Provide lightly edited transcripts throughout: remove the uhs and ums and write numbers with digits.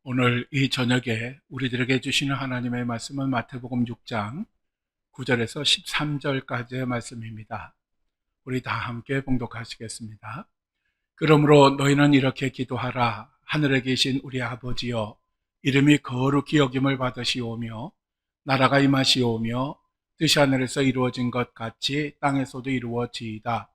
오늘 이 저녁에 우리들에게 주시는 하나님의 말씀은 마태복음 6장 9절에서 13절까지의 말씀입니다. 우리 다 함께 봉독하시겠습니다. 그러므로 너희는 이렇게 기도하라. 하늘에 계신 우리 아버지여, 이름이 거룩히 여김을 받으시오며 나라가 임하시오며 뜻이 하늘에서 이루어진 것 같이 땅에서도 이루어지이다.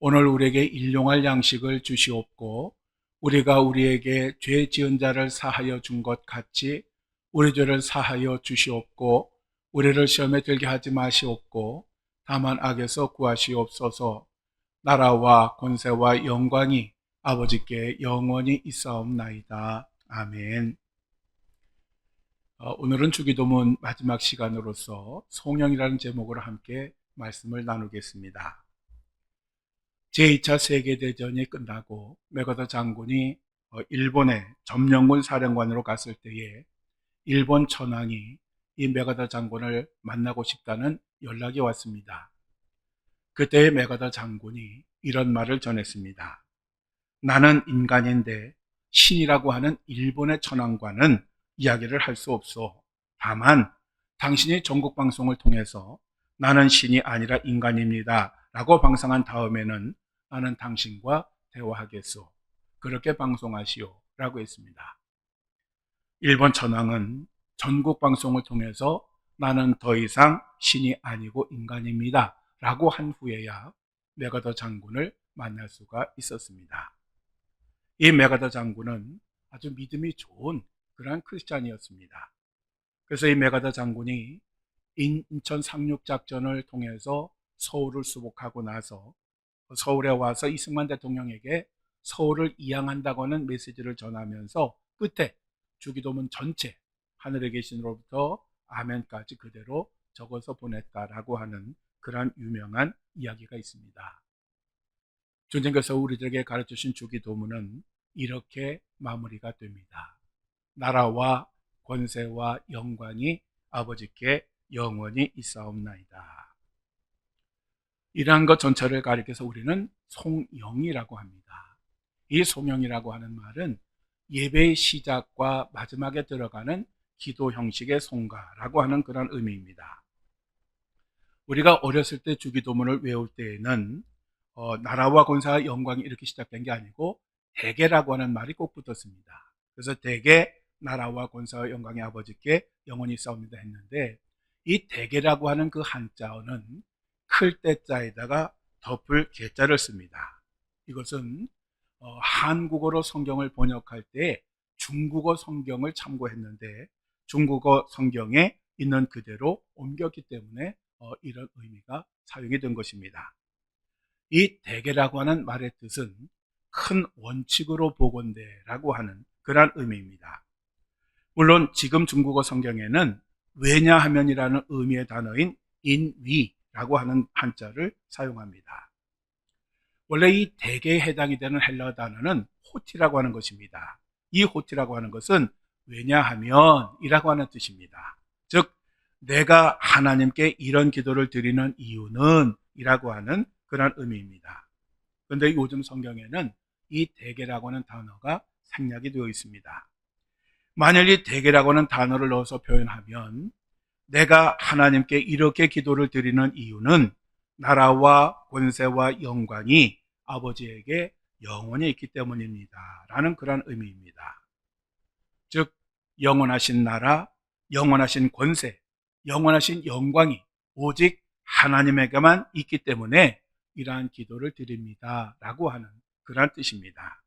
오늘 우리에게 일용할 양식을 주시옵고 우리가 우리에게 죄 지은 자를 사하여 준 것 같이 우리 죄를 사하여 주시옵고 우리를 시험에 들게 하지 마시옵고 다만 악에서 구하시옵소서. 나라와 권세와 영광이 아버지께 영원히 있사옵나이다. 아멘. 오늘은 주기도문 마지막 시간으로서 송영이라는 제목으로 함께 말씀을 나누겠습니다. 제2차 세계대전이 끝나고 메가더 장군이 일본의 점령군 사령관으로 갔을 때에 일본 천황이 이 메가더 장군을 만나고 싶다는 연락이 왔습니다. 그때 메가더 장군이 이런 말을 전했습니다. 나는 인간인데 신이라고 하는 일본의 천황과는 이야기를 할 수 없소. 다만 당신이 전국방송을 통해서 나는 신이 아니라 인간입니다 라고 방송한 다음에는 나는 당신과 대화하겠소. 그렇게 방송하시오 라고 했습니다. 일본 천황은 전국 방송을 통해서 나는 더 이상 신이 아니고 인간입니다 라고 한 후에야 메가더 장군을 만날 수가 있었습니다. 이 메가더 장군은 아주 믿음이 좋은 그러한 크리스찬이었습니다. 그래서 이 메가더 장군이 인천 상륙작전을 통해서 서울을 수복하고 나서 서울에 와서 이승만 대통령에게 서울을 이양한다고 하는 메시지를 전하면서 끝에 주기도문 전체 하늘에 계신으로부터 아멘까지 그대로 적어서 보냈다라고 하는 그러한 유명한 이야기가 있습니다. 주님께서 우리들에게 가르치신 주기도문은 이렇게 마무리가 됩니다. 나라와 권세와 영광이 아버지께 영원히 있사옵나이다. 이러한 것 전체를 가리켜서 우리는 송영이라고 합니다. 이 송영이라고 하는 말은 예배의 시작과 마지막에 들어가는 기도 형식의 송가라고 하는 그런 의미입니다. 우리가 어렸을 때 주기도문을 외울 때에는 나라와 권세와 영광이 이렇게 시작된 게 아니고 대개라고 하는 말이 꼭 붙었습니다. 그래서 대개 나라와 권세와 영광의 아버지께 영원히 있사옵니다 했는데 이 대개라고 하는 그 한자어는 클 때자에다가 덮을 개자를 씁니다. 이것은 한국어로 성경을 번역할 때 중국어 성경을 참고했는데 중국어 성경에 있는 그대로 옮겼기 때문에 이런 의미가 사용이 된 것입니다. 이 대개라고 하는 말의 뜻은 큰 원칙으로 보건대라고 하는 그러한 의미입니다. 물론 지금 중국어 성경에는 왜냐하면이라는 의미의 단어인 인위라고 하는 한자를 사용합니다. 원래 이 대개에 해당이 되는 헬라어 단어는 호티라고 하는 것입니다. 이 호티라고 하는 것은 왜냐하면 이라고 하는 뜻입니다. 즉 내가 하나님께 이런 기도를 드리는 이유는 이라고 하는 그런 의미입니다. 그런데 요즘 성경에는 이 대개라고 하는 단어가 생략이 되어 있습니다. 만일 이 대개라고 하는 단어를 넣어서 표현하면 내가 하나님께 이렇게 기도를 드리는 이유는 나라와 권세와 영광이 아버지에게 영원히 있기 때문입니다 라는 그런 의미입니다. 즉 영원하신 나라, 영원하신 권세, 영원하신 영광이 오직 하나님에게만 있기 때문에 이러한 기도를 드립니다 라고 하는 그런 뜻입니다.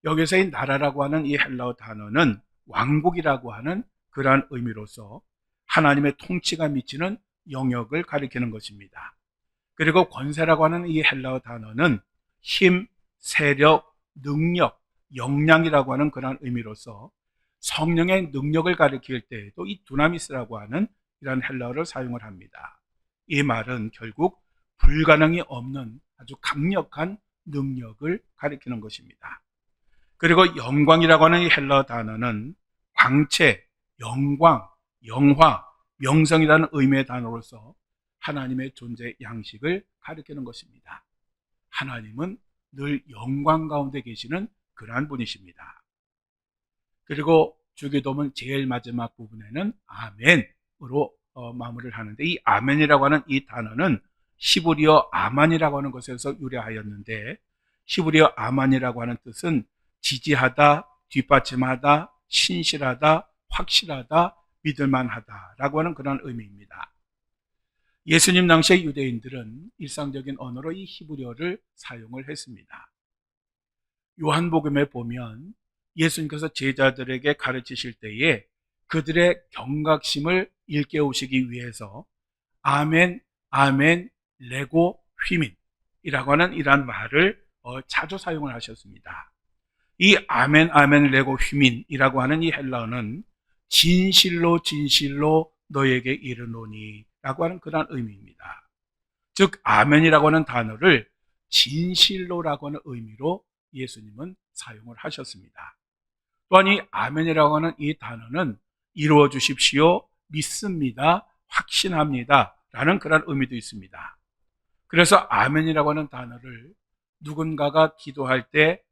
여기서 이 나라라고 하는 이 헬라어 단어는 왕국이라고 하는 그러한 의미로서 하나님의 통치가 미치는 영역을 가리키는 것입니다. 그리고 권세라고 하는 이 헬라어 단어는 힘, 세력, 능력, 역량이라고 하는 그런 의미로서 성령의 능력을 가리킬 때에도 이 두나미스라고 하는 이런 헬라어를 사용을 합니다. 이 말은 결국 불가능이 없는 아주 강력한 능력을 가리키는 것입니다. 그리고 영광이라고 하는 이 헬라어 단어는 광채, 영광, 영화, 명성이라는 의미의 단어로서 하나님의 존재 양식을 가리키는 것입니다. 하나님은 늘 영광 가운데 계시는 그러한 분이십니다. 그리고 주기도문 제일 마지막 부분에는 아멘으로 마무리를 하는데, 이 아멘이라고 하는 이 단어는 히브리어 아만이라고 하는 것에서 유래하였는데, 히브리어 아만이라고 하는 뜻은 지지하다, 뒷받침하다, 신실하다, 확실하다, 믿을만하다 라고 하는 그런 의미입니다. 예수님 당시의 유대인들은 일상적인 언어로 이 히브리어를 사용을 했습니다. 요한복음에 보면 예수님께서 제자들에게 가르치실 때에 그들의 경각심을 일깨우시기 위해서 아멘, 아멘, 레고 휘민이라고 하는 이러한 말을 자주 사용을 하셨습니다. 이 아멘, 아멘, 레고 휘민이라고 하는 이 헬라어는 진실로 진실로 너에게 이르노니 라고 하는 그런 의미입니다. 즉 아멘이라고 하는 단어를 진실로라고 하는 의미로 예수님은 사용을 하셨습니다. 또한 이 아멘이라고 하는 이 단어는 이루어 주십시오, 믿습니다, 확신합니다 라는 그런 의미도 있습니다. 그래서 아멘이라고 하는 단어를 누군가가 기도할 때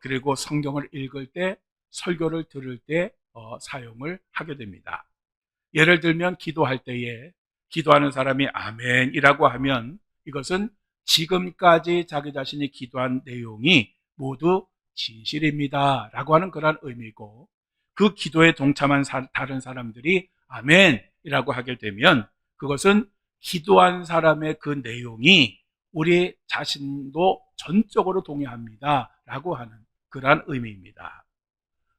그리고 성경을 읽을 때, 설교를 들을 때 사용을 하게 됩니다. 예를 들면 기도할 때에 기도하는 사람이 아멘이라고 하면 이것은 지금까지 자기 자신이 기도한 내용이 모두 진실입니다 라고 하는 그런 의미고, 그 기도에 동참한 다른 사람들이 아멘이라고 하게 되면 그것은 기도한 사람의 그 내용이 우리 자신도 전적으로 동의합니다 라고 하는 그러한 의미입니다.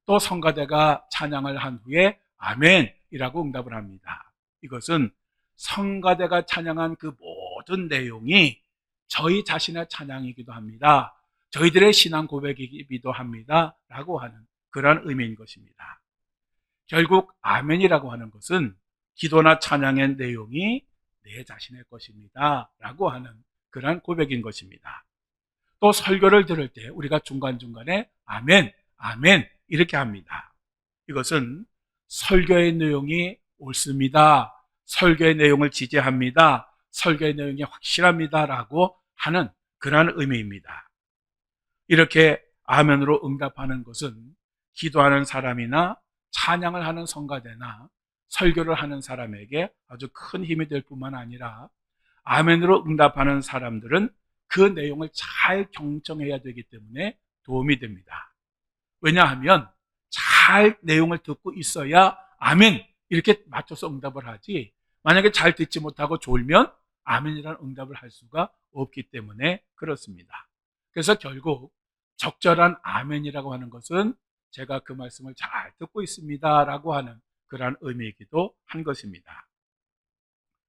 또 성가대가 찬양을 한 후에 아멘이라고 응답을 합니다. 이것은 성가대가 찬양한 그 모든 내용이 저희 자신의 찬양이기도 합니다, 저희들의 신앙 고백이기도 합니다 라고 하는 그런 의미인 것입니다. 결국 아멘이라고 하는 것은 기도나 찬양의 내용이 내 자신의 것입니다 라고 하는 그런 고백인 것입니다. 또 설교를 들을 때 우리가 중간중간에 아멘, 아멘 이렇게 합니다. 이것은 설교의 내용이 옳습니다, 설교의 내용을 지지합니다, 설교의 내용이 확실합니다 라고 하는 그러한 의미입니다. 이렇게 아멘으로 응답하는 것은 기도하는 사람이나 찬양을 하는 성가대나 설교를 하는 사람에게 아주 큰 힘이 될 뿐만 아니라 아멘으로 응답하는 사람들은 그 내용을 잘 경청해야 되기 때문에 도움이 됩니다. 왜냐하면 잘 내용을 듣고 있어야 아멘 이렇게 맞춰서 응답을 하지, 만약에 잘 듣지 못하고 졸면 아멘이라는 응답을 할 수가 없기 때문에 그렇습니다. 그래서 결국 적절한 아멘이라고 하는 것은 제가 그 말씀을 잘 듣고 있습니다 라고 하는 그러한 의미이기도 한 것입니다.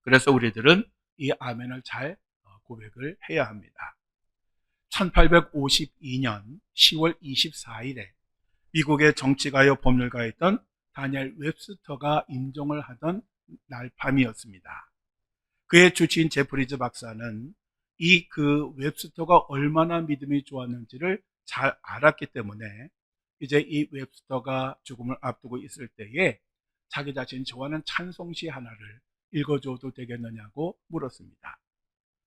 그래서 우리들은 이 아멘을 잘 고백을 해야 합니다. 1852년 10월 24일에 미국의 정치가요 법률가였던 다니엘 웹스터가 임종을 하던 날 밤이었습니다. 그의 주치인 제프리즈 박사는 이 그 웹스터가 얼마나 믿음이 좋았는지를 잘 알았기 때문에 이제 이 웹스터가 죽음을 앞두고 있을 때에 자기 자신이 좋아하는 찬송시 하나를 읽어줘도 되겠느냐고 물었습니다.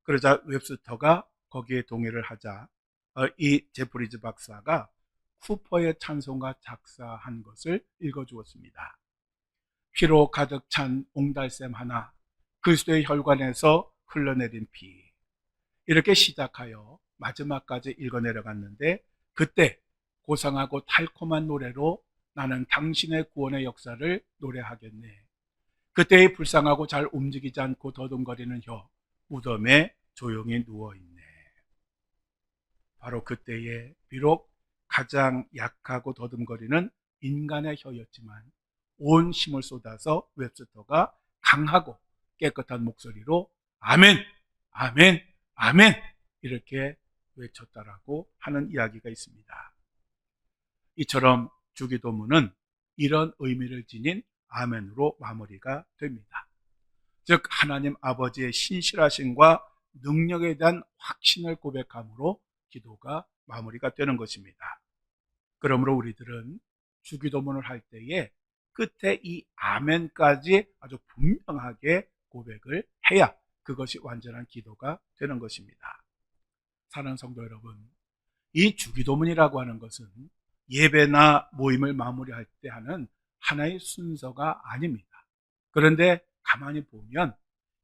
그러자 웹스터가 거기에 동의를 하자 이 제프리즈 박사가 쿠퍼의 찬송가 작사한 것을 읽어주었습니다. 피로 가득 찬 옹달샘 하나, 그리스도의 혈관에서 흘러내린 피, 이렇게 시작하여 마지막까지 읽어 내려갔는데, 그때 고상하고 달콤한 노래로 나는 당신의 구원의 역사를 노래하겠네. 그때의 불쌍하고 잘 움직이지 않고 더듬거리는 혀, 무덤에 조용히 누워있네. 바로 그때에 비록 가장 약하고 더듬거리는 인간의 혀였지만 온 힘을 쏟아서 웹스터가 강하고 깨끗한 목소리로 아멘, 아멘, 아멘 이렇게 외쳤다라고 하는 이야기가 있습니다. 이처럼 주기도문은 이런 의미를 지닌 아멘으로 마무리가 됩니다. 즉 하나님 아버지의 신실하심과 능력에 대한 확신을 고백함으로 기도가 마무리가 되는 것입니다. 그러므로 우리들은 주기도문을 할 때에 끝에 이 아멘까지 아주 분명하게 고백을 해야 그것이 완전한 기도가 되는 것입니다. 사랑하는 성도 여러분, 이 주기도문이라고 하는 것은 예배나 모임을 마무리할 때 하는 하나의 순서가 아닙니다. 그런데 가만히 보면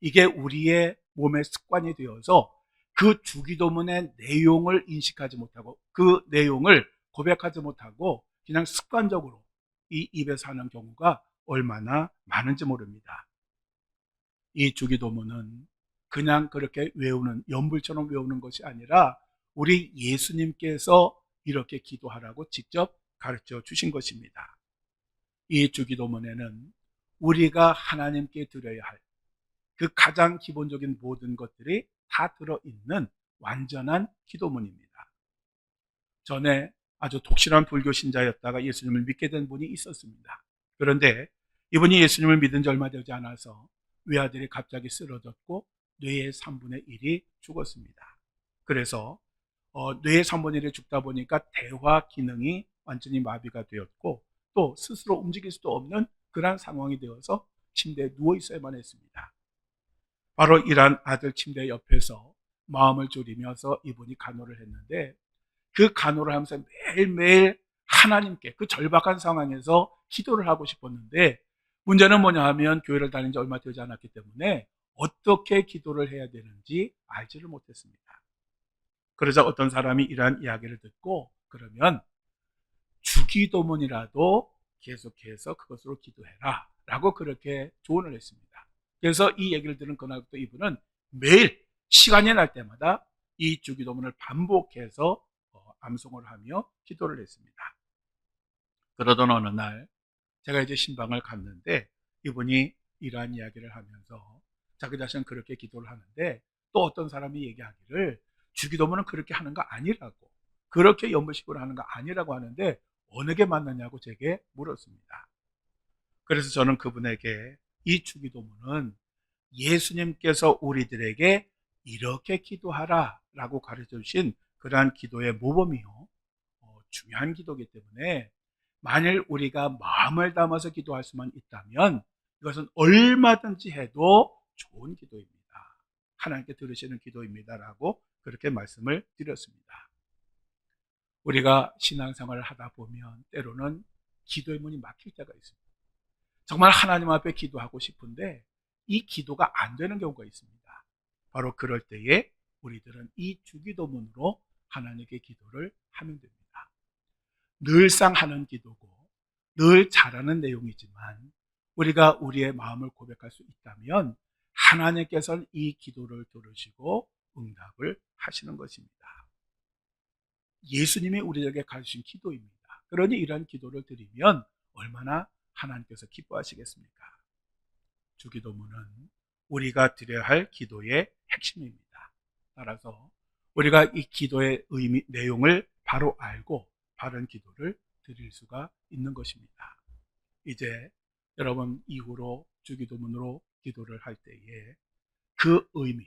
이게 우리의 몸의 습관이 되어서 그 주기도문의 내용을 인식하지 못하고 그 내용을 고백하지 못하고 그냥 습관적으로 이 입에서 하는 경우가 얼마나 많은지 모릅니다. 이 주기도문은 그냥 그렇게 외우는 연불처럼 외우는 것이 아니라 우리 예수님께서 이렇게 기도하라고 직접 가르쳐 주신 것입니다. 이 주기도문에는 우리가 하나님께 드려야 할 그 가장 기본적인 모든 것들이 다 들어있는 완전한 기도문입니다. 전에 아주 독실한 불교 신자였다가 예수님을 믿게 된 분이 있었습니다. 그런데 이분이 예수님을 믿은 지 얼마 되지 않아서 외아들이 갑자기 쓰러졌고 뇌의 3분의 1이 죽었습니다. 그래서 뇌의 3분의 1이 죽다 보니까 대화 기능이 완전히 마비가 되었고 또 스스로 움직일 수도 없는 그런 상황이 되어서 침대에 누워 있어야만 했습니다. 바로 이러한 아들 침대 옆에서 마음을 졸이면서 이분이 간호를 했는데 그 간호를 하면서 매일매일 하나님께 그 절박한 상황에서 기도를 하고 싶었는데 문제는 뭐냐 하면 교회를 다닌 지 얼마 되지 않았기 때문에 어떻게 기도를 해야 되는지 알지를 못했습니다. 그러자 어떤 사람이 이러한 이야기를 듣고 그러면 주기도문이라도 계속해서 그것으로 기도해라 라고 그렇게 조언을 했습니다. 그래서 이 얘기를 들은 그날부터 이분은 매일 시간이 날 때마다 이 주기도문을 반복해서 암송을 하며 기도를 했습니다. 그러던 어느 날 제가 이제 신방을 갔는데 이분이 이러한 이야기를 하면서 자기 자신은 그렇게 기도를 하는데 또 어떤 사람이 얘기하기를 주기도문은 그렇게 하는 거 아니라고 그렇게 연불식으로 하는 거 아니라고 하는데 어느 게 맞느냐고 제게 물었습니다. 그래서 저는 그분에게 이 주기도문은 예수님께서 우리들에게 이렇게 기도하라 라고 가르쳐 주신 그러한 기도의 모범이요 중요한 기도이기 때문에 만일 우리가 마음을 담아서 기도할 수만 있다면 이것은 얼마든지 해도 좋은 기도입니다. 하나님께 들으시는 기도입니다라고 그렇게 말씀을 드렸습니다. 우리가 신앙생활을 하다 보면 때로는 기도의 문이 막힐 때가 있습니다. 정말 하나님 앞에 기도하고 싶은데 이 기도가 안 되는 경우가 있습니다. 바로 그럴 때에 우리들은 이 주기도문으로 하나님께 기도를 하면 됩니다. 늘상 하는 기도고 늘 잘하는 내용이지만 우리가 우리의 마음을 고백할 수 있다면 하나님께서는 이 기도를 들으시고 응답을 하시는 것입니다. 예수님이 우리에게 가르치신 기도입니다. 그러니 이런 기도를 드리면 얼마나 하나님께서 기뻐하시겠습니까? 주기도문은 우리가 드려야 할 기도의 핵심입니다. 따라서 우리가 이 기도의 의미, 내용을 바로 알고 바른 기도를 드릴 수가 있는 것입니다. 이제 여러분 이후로 주기도문으로 기도를 할 때에 그 의미,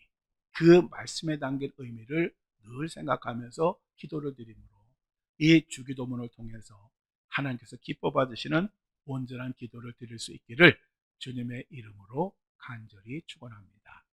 그 말씀에 담긴 의미를 늘 생각하면서 기도를 드림으로 이 주기도문을 통해서 하나님께서 기뻐 받으시는 온전한 기도를 드릴 수 있기를 주님의 이름으로 간절히 축원합니다.